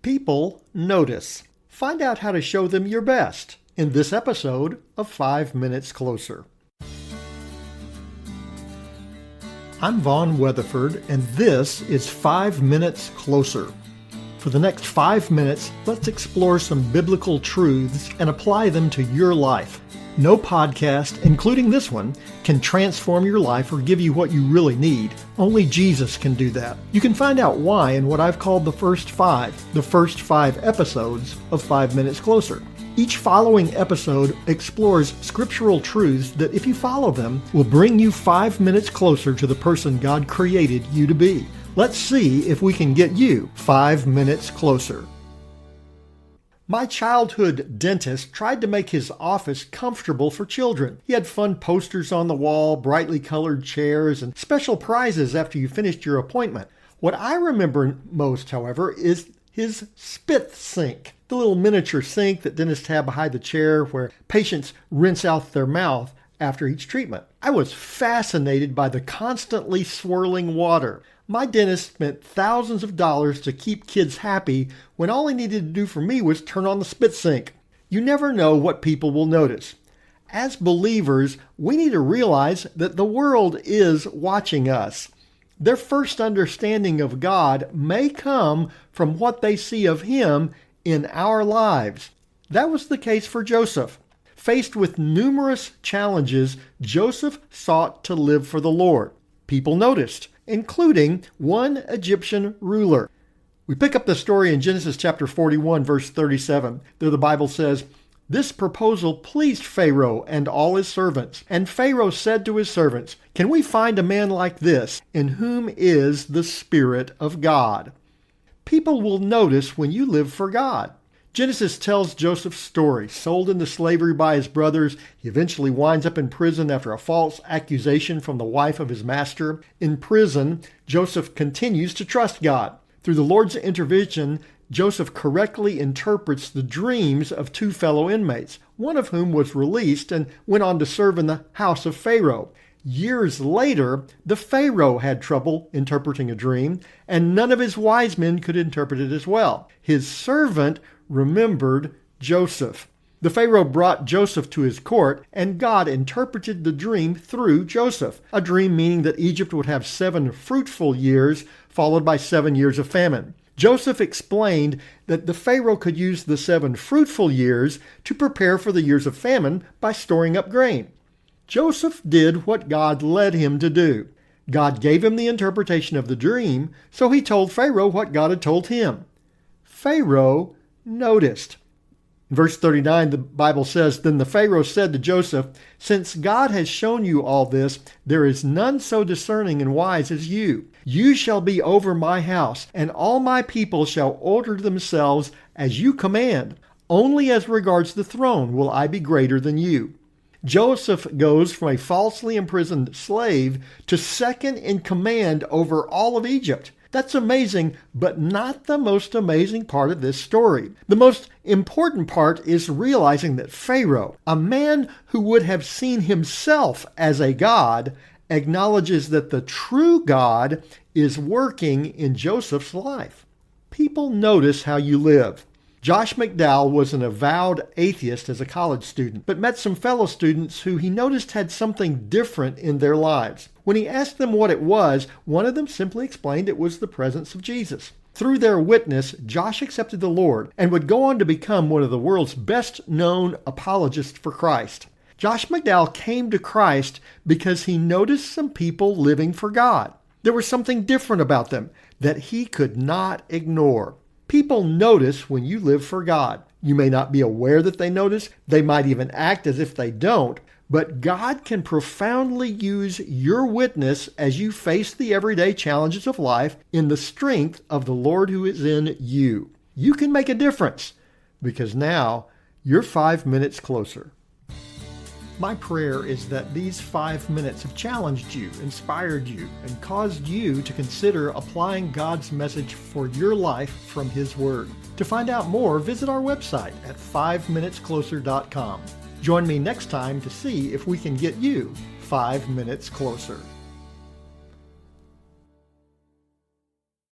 People notice. Find out how to show them your best in this episode of 5 Minutes Closer. I'm Vaughn Weatherford, and this is 5 Minutes Closer. For the next 5 minutes, let's explore some biblical truths and apply them to your life. No podcast, including this one, can transform your life or give you what you really need. Only Jesus can do that. You can find out why in what I've called the first five episodes of 5 Minutes Closer. Each following episode explores scriptural truths that, if you follow them, will bring you 5 minutes closer to the person God created you to be. Let's see if we can get you 5 minutes closer. My childhood dentist tried to make his office comfortable for children. He had fun posters on the wall, brightly colored chairs, and special prizes after you finished your appointment. What I remember most, however, is his spit sink, the little miniature sink that dentists have behind the chair where patients rinse out their mouth after each treatment. I was fascinated by the constantly swirling water. My dentist spent thousands of dollars to keep kids happy when all he needed to do for me was turn on the spit sink. You never know what people will notice. As believers, we need to realize that the world is watching us. Their first understanding of God may come from what they see of Him in our lives. That was the case for Joseph. Faced with numerous challenges, Joseph sought to live for the Lord. People noticed, including one Egyptian ruler. We pick up the story in Genesis chapter 41, verse 37. There the Bible says, "This proposal pleased Pharaoh and all his servants. And Pharaoh said to his servants, 'Can we find a man like this, in whom is the Spirit of God?'" People will notice when you live for God. Genesis tells Joseph's story. Sold into slavery by his brothers, he eventually winds up in prison after a false accusation from the wife of his master. In prison, Joseph continues to trust God. Through the Lord's intervention, Joseph correctly interprets the dreams of two fellow inmates, one of whom was released and went on to serve in the house of Pharaoh. Years later, the Pharaoh had trouble interpreting a dream, and none of his wise men could interpret it as well. His servant remembered Joseph. The Pharaoh brought Joseph to his court, and God interpreted the dream through Joseph. A dream meaning that Egypt would have 7 fruitful years, followed by 7 years of famine. Joseph explained that the Pharaoh could use the 7 fruitful years to prepare for the years of famine by storing up grain. Joseph did what God led him to do. God gave him the interpretation of the dream, so he told Pharaoh what God had told him. Pharaoh noticed. In verse 39, the Bible says, "Then the Pharaoh said to Joseph, 'Since God has shown you all this, there is none so discerning and wise as you. You shall be over my house, and all my people shall order themselves as you command. Only as regards the throne will I be greater than you.'" Joseph goes from a falsely imprisoned slave to second in command over all of Egypt. That's amazing, but not the most amazing part of this story. The most important part is realizing that Pharaoh, a man who would have seen himself as a god, acknowledges that the true God is working in Joseph's life. People notice how you live. Josh McDowell was an avowed atheist as a college student, but met some fellow students who he noticed had something different in their lives. When he asked them what it was, one of them simply explained it was the presence of Jesus. Through their witness, Josh accepted the Lord and would go on to become one of the world's best-known apologists for Christ. Josh McDowell came to Christ because he noticed some people living for God. There was something different about them that he could not ignore. People notice when you live for God. You may not be aware that they notice. They might even act as if they don't. But God can profoundly use your witness as you face the everyday challenges of life in the strength of the Lord who is in you. You can make a difference because now you're 5 minutes closer. My prayer is that these 5 minutes have challenged you, inspired you, and caused you to consider applying God's message for your life from His Word. To find out more, visit our website at 5minutescloser.com. Join me next time to see if we can get you 5 minutes closer.